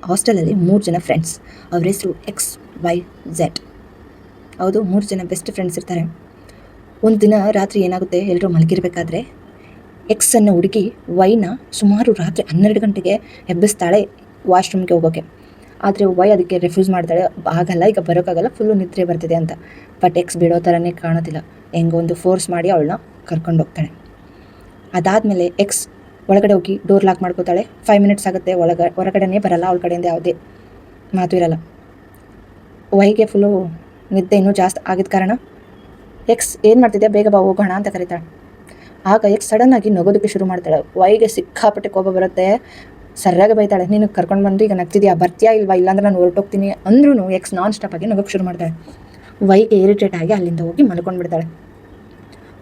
ಹಾಸ್ಟೆಲಲ್ಲಿ 3 ಜನ ಫ್ರೆಂಡ್ಸ್. ಅವ್ರ ಹೆಸರು ಎಕ್ಸ್, ವೈ, ಝೆಡ್. ಹೌದು, 3 ಜನ ಬೆಸ್ಟ್ ಫ್ರೆಂಡ್ಸ್ ಇರ್ತಾರೆ. ಒಂದು ದಿನ ರಾತ್ರಿ ಏನಾಗುತ್ತೆ, ಎಲ್ಲರೂ ಮಲಗಿರಬೇಕಾದ್ರೆ ಎಕ್ಸ್ ಅನ್ನೋ ಹುಡುಗಿ ವೈನ ಸುಮಾರು ರಾತ್ರಿ 12 ಗಂಟೆಗೆ ಎಬ್ಬಿಸ್ತಾಳೆ ವಾಶ್ರೂಮ್ಗೆ ಹೋಗೋಕ್ಕೆ. ಆದರೆ ವೈ ಅದಕ್ಕೆ ರೆಫ್ಯೂಸ್ ಮಾಡ್ತಾಳೆ, ಆಗಲ್ಲ, ಈಗ ಬರೋಕ್ಕಾಗಲ್ಲ, ಫುಲ್ಲು ನಿದ್ರೆ ಬರ್ತಿದೆ ಅಂತ. ಬಟ್ ಎಕ್ಸ್ ಬಿಡೋ ಥರನೇ ಕಾಣೋದಿಲ್ಲ. ಹೆಂಗೊಂದು ಫೋರ್ಸ್ ಮಾಡಿ ಅವಳನ್ನ ಕರ್ಕೊಂಡು ಹೋಗ್ತಾಳೆ. ಅದಾದಮೇಲೆ ಎಕ್ಸ್ ಒಳಗಡೆ ಹೋಗಿ ಡೋರ್ ಲಾಕ್ ಮಾಡ್ಕೋತಾಳೆ. 5 ಮಿನಿಟ್ಸ್ ಆಗುತ್ತೆ, ಹೊರಗಡೆನೇ ಬರಲ್ಲ, ಅವಳ ಕಡೆಯಿಂದ ಯಾವುದೇ ಮಾತು ಇರಲ್ಲ. ವೈಗೆ ಫುಲ್ಲು ನಿದ್ದೆ ಇನ್ನೂ ಜಾಸ್ತಿ ಆಗಿದ್ದ ಕಾರಣ ಎಕ್ಸ್ ಏನು ಮಾಡ್ತಿದ್ದೆ, ಬೇಗ ಬಾ ಹೋಗೋಣ ಅಂತ ಕರೀತಾಳೆ. ಆಗ ಎಕ್ಸ್ ಸಡನ್ನಾಗಿ ನಗೋದಕ್ಕೆ ಶುರು ಮಾಡ್ತಾಳೆ. ವೈಗೆ ಸಿಕ್ಕಾಪಟ್ಟೆ ಕೋಪ ಬರುತ್ತೆ, ಸರಿಯಾಗಿ ಬೈತಾಳೆ, ನೀನು ಕರ್ಕೊಂಡು ಬಂದು ಈಗ ನಗ್ತಿದ್ಯಾ, ಬರ್ತೀಯಾ ಇಲ್ವಾ, ಇಲ್ಲಾಂದ್ರೆ ನಾನು ಹೊರಟೋಗ್ತೀನಿ ಅಂದ್ರೂ ಎಕ್ಸ್ ನಾನ್ ಸ್ಟಾಪ್ ಆಗಿ ನಗೋಕ್ಕೆ ಶುರು ಮಾಡ್ತಾಳೆ. ವೈಗೆ ಇರಿಟೇಟ್ ಆಗಿ ಅಲ್ಲಿಂದ ಹೋಗಿ ಮಲ್ಕೊಂಡ್ಬಿಡ್ತಾಳೆ.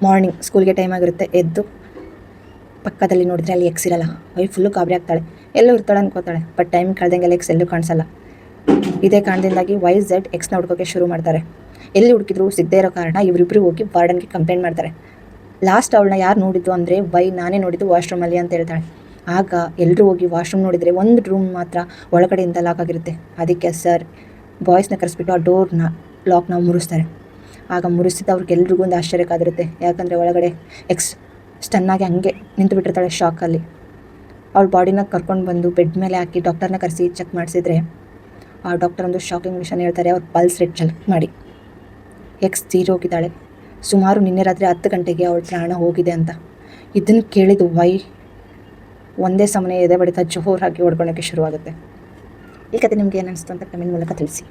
ಮಾರ್ನಿಂಗ್ ಸ್ಕೂಲ್ಗೆ ಟೈಮ್ ಆಗಿರುತ್ತೆ. ಎದ್ದು ಪಕ್ಕದಲ್ಲಿ ನೋಡಿದ್ರೆ ಅಲ್ಲಿ ಎಕ್ಸ್ ಇರಲ್ಲ. ವೈ ಫುಲ್ಲು ಗಾಬರಿ ಆಗ್ತಾಳೆ, ಎಲ್ಲೂ ಇರ್ತಾಳೆ ಅನ್ಕೋತಾಳೆ. ಬಟ್ ಟೈಮ್ ಕಳೆದಂಗೆಲ್ಲ ಎಕ್ಸ್ ಎಲ್ಲೂ ಕಾಣಿಸಲ್ಲ. ಇದೇ ಕಾರಣದಿಂದಾಗಿ ವೈ, ಝೆಡ್ ಎಕ್ಸ್ನ ಹುಡ್ಕೋಕ್ಕೆ ಶುರು ಮಾಡ್ತಾರೆ. ಎಲ್ಲಿ ಹುಡುಕಿದ್ರು ಸಿಗದೇ ಇರೋ ಕಾರಣ ಇವರಿಬ್ಬರು ಹೋಗಿ ವಾರ್ಡನ್ಗೆ ಕಂಪ್ಲೇಂಟ್ ಮಾಡ್ತಾರೆ. ಲಾಸ್ಟ್ ಅವಳನ್ನ ಯಾರು ನೋಡಿದ್ದು ಅಂದರೆ ವೈ, ನಾನೇ ನೋಡಿದ್ದು ವಾಶ್ರೂಮಲ್ಲಿ ಅಂತ ಹೇಳ್ತಾಳೆ. ಆಗ ಎಲ್ಲರೂ ಹೋಗಿ ವಾಶ್ರೂಮ್ ನೋಡಿದರೆ ಒಂದು ರೂಮ್ ಮಾತ್ರ ಒಳಗಡೆಯಿಂದ ಲಾಕ್ ಆಗಿರುತ್ತೆ. ಅದಕ್ಕೆ ಸರ್ ಬಾಯ್ಸ್ನ ಕರೆಸ್ಬಿಟ್ಟು ಆ ಡೋರ್ನ ಲಾಕ್ನ ಮುರಿಸ್ತಾರೆ. ಆಗ ಮುರಿಸಿದವ್ರಿಗೆಲ್ರಿಗೂ ಒಂದು ಆಶ್ಚರ್ಯಕ್ಕಾಗಿರುತ್ತೆ. ಯಾಕಂದರೆ ಒಳಗಡೆ ಎಕ್ಸ್ ಸ್ಟನ್ನಾಗಿ ಹಂಗೆ ನಿಂತು ಬಿಟ್ಟಿರ್ತಾಳೆ ಶಾಕಲ್ಲಿ. ಅವಳ ಬಾಡಿನ ಕರ್ಕೊಂಡು ಬಂದು ಬೆಡ್ ಮೇಲೆ ಹಾಕಿ ಡಾಕ್ಟರ್ನ ಕರೆಸಿ ಚೆಕ್ ಮಾಡಿಸಿದ್ರೆ ಆ ಡಾಕ್ಟರ್ ಒಂದು ಶಾಕಿಂಗ್ ವಿಷಯ ಹೇಳ್ತಾರೆ. ಅವ್ರ ಪಲ್ಸ್ ರೇಟ್ ಚೆಕ್ ಮಾಡಿ ಎಕ್ಸ್ ತೀರೋಗಿದ್ದಾಳೆ. ಸುಮಾರು ನಿನ್ನೆ ರಾತ್ರಿ 10 ಗಂಟೆಗೆ ಅವಳ ಪ್ರಾಣ ಹೋಗಿದೆ ಅಂತ. ಇದನ್ನು ಕೇಳಿದ್ದು ವೈ ಒಂದೇ ಸಮನೆ ಎದೆ ಬಡಿತ ಜೋರಾಗಿ ಹೊಡ್ಕೊಳಕ್ಕೆ ಶುರುವಾಗುತ್ತೆ. ಈ ಕತೆ ನಿಮ್ಗೆ ಏನು ಅನಿಸ್ತು ಅಂತ ಕಮೆಂಟ್ ಮೂಲಕ ತಿಳಿಸಿ.